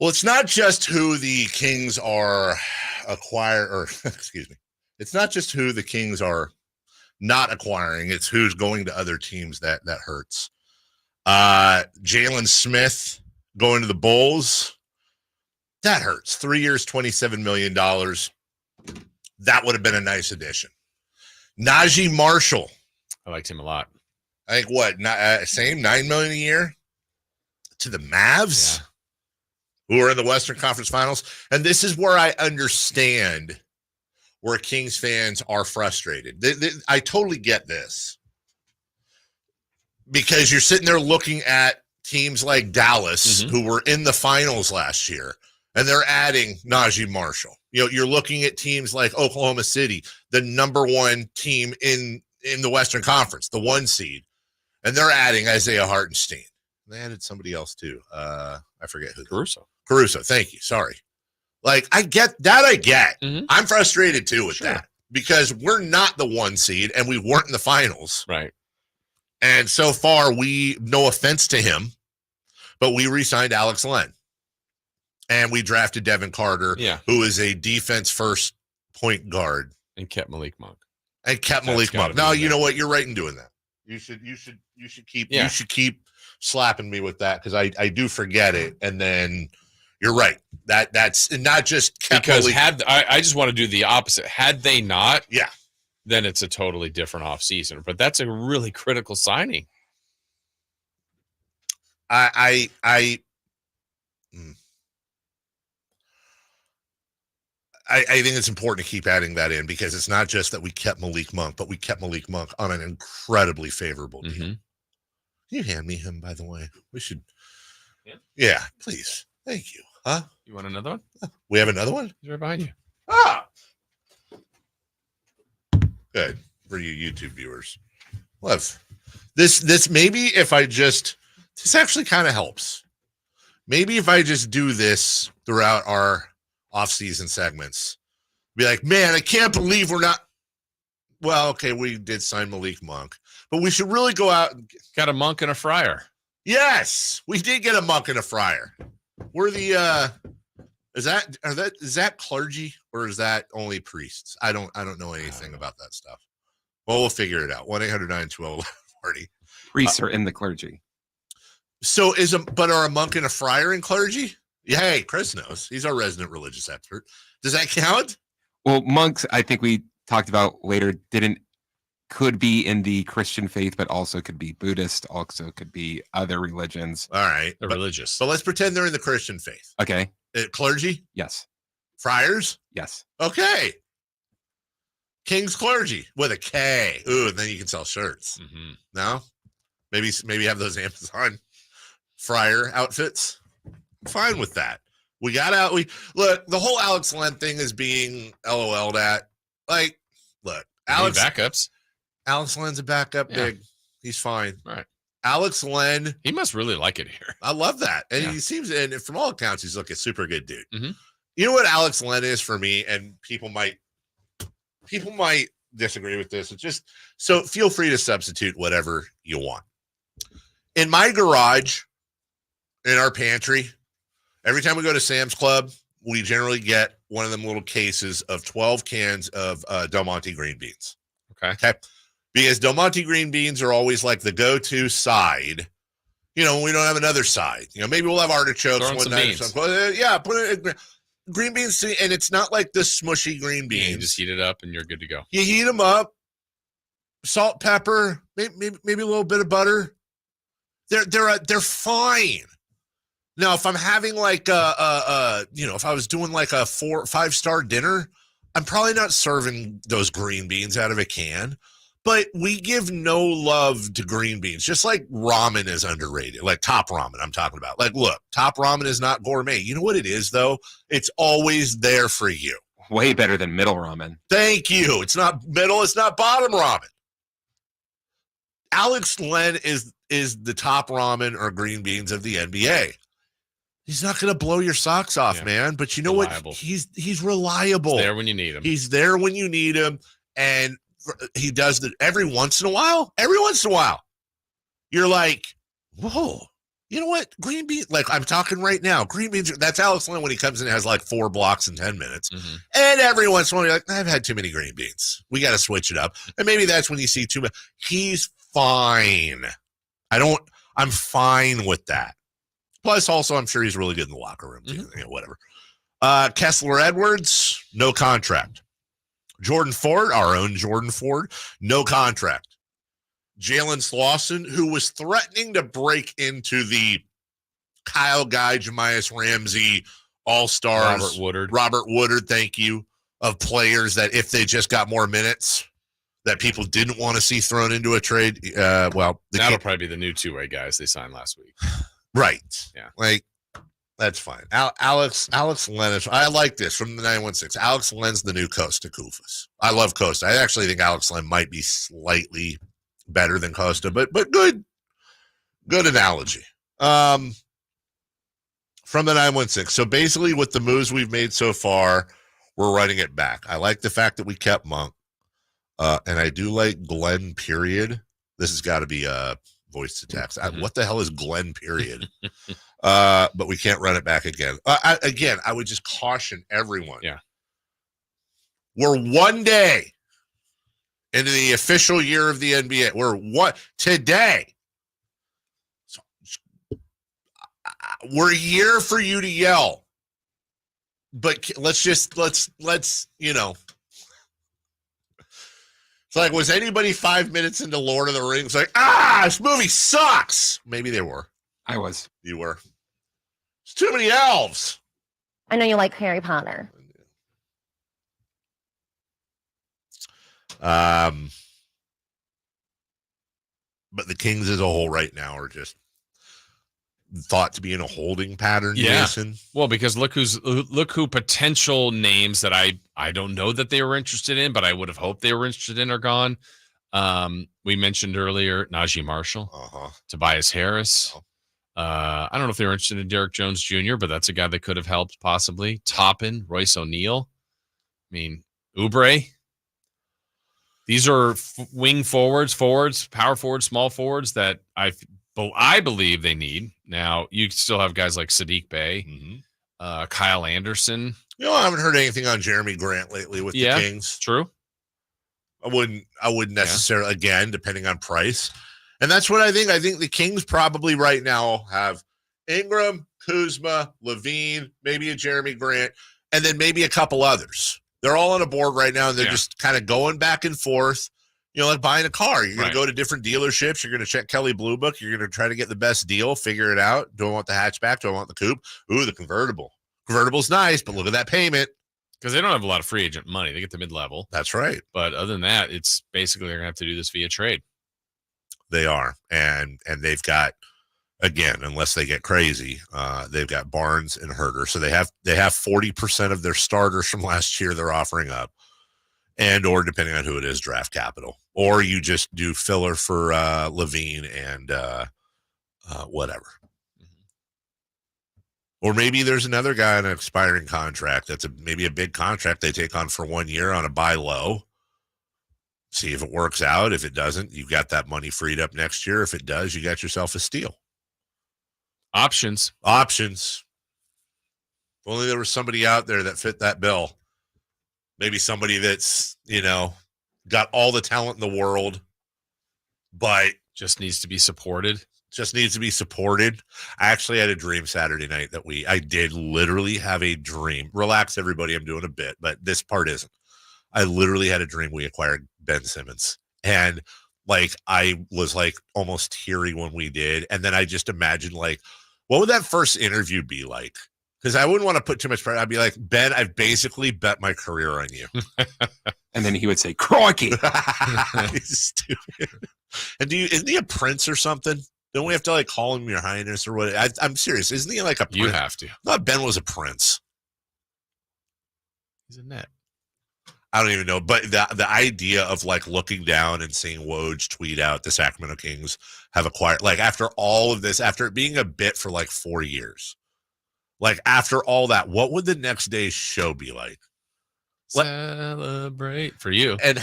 Well, it's not just who the Kings are excuse me. It's not just who the Kings are not acquiring. It's who's going to other teams that hurts. Jalen Smith going to the Bulls. That hurts. 3 years, $27 million. That would have been a nice addition. Najee Marshall. I liked him a lot. I think same $9 million a year to the Mavs, who are in the Western Conference Finals. And this is where I understand where Kings fans are frustrated. I totally get this, because you're sitting there looking at teams like Dallas, who were in the finals last year, and they're adding Najee Marshall. You're looking at teams like Oklahoma City, the number one team in the Western Conference, the 1 seed, and they're adding Isaiah Hartenstein. They added somebody else too. I forget who. Caruso. Thank you. Sorry. Like, I get that. I'm frustrated too with that, because we're not the 1 seed and we weren't in the finals. Right. And so far, no offense to him, but we re-signed Alex Len. And we drafted Devin Carter, who is a defense-first point guard. And kept Malik Monk. Now, you know what? You're right in doing that. You should keep slapping me with that, because I do forget it. And then you're right. That's not just because I just want to do the opposite. Had they not, then it's a totally different offseason. But that's a really critical signing. I think it's important to keep adding that in, because it's not just that we kept Malik Monk, but we kept Malik Monk on an incredibly favorable deal. Can you hand me him, by the way? We should. Yeah, please. Thank you. Huh? You want another one? We have another one? He's right behind you. Good for you YouTube viewers. Love this. Maybe if I just, this actually kind of helps. Maybe if I just do this throughout our off-season segments, be like, man, I can't believe we're not. Well, okay, we did sign Malik Monk, but we should really go out and got a Monk and a Friar. Yes, we did get a Monk and a Friar. We're the is that clergy, or is that only priests? I don't know anything about that stuff. Well, we'll figure it out. 1-800-912-1140. Priests are in the clergy. So are a monk and a friar in clergy? Yeah, hey, Chris knows. He's our resident religious expert. Does that count? Well, monks, I think we talked about later, could be in the Christian faith, but also could be Buddhist, also could be other religions. All right. They're religious. But let's pretend they're in the Christian faith. Okay. Clergy? Yes. Friars? Yes. Okay. King's clergy with a K. Ooh, and then you can sell shirts. No? Maybe have those Amazon friar outfits. Fine with that. Look, the whole Alex Len thing is being LOL'd at. Like, look, backups. Alex Len's a backup big. He's fine. All right. Alex Len. He must really like it here. I love that. And he seems, and from all accounts, he's like a super good dude. You know what Alex Len is for me, and people might disagree with this. It's just, so feel free to substitute whatever you want. In my garage, in our pantry, every time we go to Sam's Club, we generally get one of them little cases of 12 cans of Del Monte green beans. Okay. Because Del Monte green beans are always like the go-to side. We don't have another side. Maybe we'll have artichokes one night or something. Yeah, put it in green beans, and it's not like the smushy green beans. You just heat it up and you're good to go. You heat them up, salt, pepper, maybe a little bit of butter. They're fine. Now, if I'm having like if I was doing like a 4 or 5-star dinner, I'm probably not serving those green beans out of a can. But we give no love to green beans, just like ramen is underrated, like Top Ramen I'm talking about. Like, look, Top Ramen is not gourmet. You know what it is, though? It's always there for you. Way better than middle ramen. Thank you. It's not middle. It's not bottom ramen. Alex Len is the Top Ramen or green beans of the NBA. He's not going to blow your socks off, man. But you know reliable. What? He's reliable. He's there when you need him. He's there when you need him. And he does that every once in a while. Every once in a while. You're like, whoa, You know what? Green beans, like I'm talking right now, green beans, that's Alex Len when he comes in and has like 4 blocks in 10 minutes. Mm-hmm. And every once in a while, you're like, I've had too many green beans. We got to switch it up. And maybe that's when you see too much. He's fine. I'm fine with that. Plus, also, I'm sure he's really good in the locker room, too. Mm-hmm. Whatever. Kessler Edwards, no contract. Jordan Ford, our own Jordan Ford, no contract. Jalen Slauson, who was threatening to break into the Kyle Guy, Jamias Ramsey, All-Stars. Robert Woodard, thank you, of players that if they just got more minutes, that people didn't want to see thrown into a trade. That'll probably be the new two-way guys they signed last week. Right. Yeah. Like, that's fine. Alex Len, I like this from the 916. Alex Len's the new Costa Koufos. I love Costa. I actually think Alex Len might be slightly better than Costa, but good analogy. From the 916. So basically with the moves we've made so far, we're running it back. I like the fact that we kept Monk. And I do like Glenn period. This has got to be a voice to text. What the hell is Glenn period? But we can't run it back again. I would just caution everyone. Yeah. We're one day into the official year of the NBA. We're today. So, we're here for you to yell. But let's you know. It's like, was anybody 5 minutes into Lord of the Rings like, this movie sucks? Maybe they were. I was. You were. It's too many elves. I know you like Harry Potter. But the Kings as a whole right now are just thought to be in a holding pattern, yeah. Jason. Well, because look who potential names that I don't know that they were interested in, but I would have hoped they were interested in are gone. We mentioned earlier Najee Marshall, Tobias Harris. I don't know if they were interested in Derek Jones Jr., but that's a guy that could have helped possibly. Toppin, Royce O'Neal. I mean, Oubre. These are wing forwards, power forwards, small forwards that I believe they need. Now, you still have guys like Sadiq Bey, Kyle Anderson. I haven't heard anything on Jeremy Grant lately with the Kings. True. I wouldn't necessarily, again, depending on price. And that's what I think. I think the Kings probably right now have Ingram, Kuzma, Levine, maybe a Jeremy Grant, and then maybe a couple others. They're all on a board right now, and they're just kind of going back and forth. Like buying a car. You're going to go to different dealerships. You're going to check Kelley Blue Book. You're going to try to get the best deal, figure it out. Do I want the hatchback? Do I want the coupe? Ooh, the convertible. Convertible's nice, but look at that payment. Because they don't have a lot of free agent money. They get the mid-level. That's right. But other than that, it's basically they're going to have to do this via trade. They are. And they've got, again, unless they get crazy, they've got Barnes and Herter. So they have 40% of their starters from last year they're offering up. And or depending on who it is, draft capital. Or you just do filler for Levine and whatever. Or maybe there's another guy on an expiring contract that's maybe a big contract they take on for 1 year on a buy low. See if it works out. If it doesn't, you've got that money freed up next year. If it does, you got yourself a steal. Options. If only there was somebody out there that fit that bill. Maybe somebody that's, got all the talent in the world, but just needs to be supported. I actually had a dream Saturday night I did literally have a dream. Relax, everybody. I'm doing a bit, but this part isn't. I literally had a dream we acquired Ben Simmons. And I was almost teary when we did. And then I just imagined what would that first interview be like? Because I wouldn't want to put too much pressure. I'd be like, Ben, I've basically bet my career on you. And then he would say, crikey. He's stupid. And isn't he a prince or something? Don't we have to call him your highness or what? I'm serious. Isn't he a prince? You have to. I thought Ben was a prince. He's a net. I don't even know. But the idea of looking down and seeing Woj tweet out the Sacramento Kings have acquired, after all of this, after it being a bit for 4 years. After all that, what would the next day's show be like? Celebrate for you. And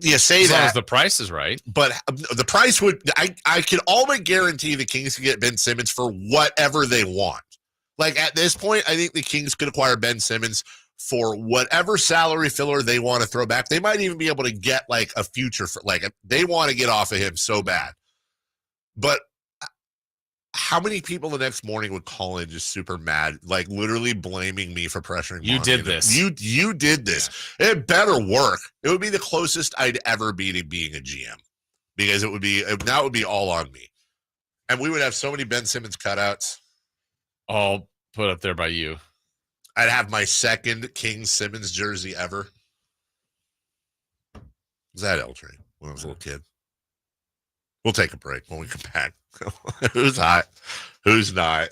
You say as long that, as the price is right. but the price would. I can all but guarantee the Kings can get Ben Simmons for whatever they want. Like at this point, I think the Kings could acquire Ben Simmons for whatever salary filler they want to throw back. They might even be able to get like a future for like they want to get off of him so bad. But how many people the next morning would call in just super mad, like literally blaming me for pressuring You Monty? did this. You did this. Yeah. It better work. It would be the closest I'd ever be to being a GM because it would be all on me. And we would have so many Ben Simmons cutouts. All put up there by you. I'd have my second King Simmons jersey ever. Was that L Train when I was a little kid? We'll take a break when we come back. Who's hot? Who's not?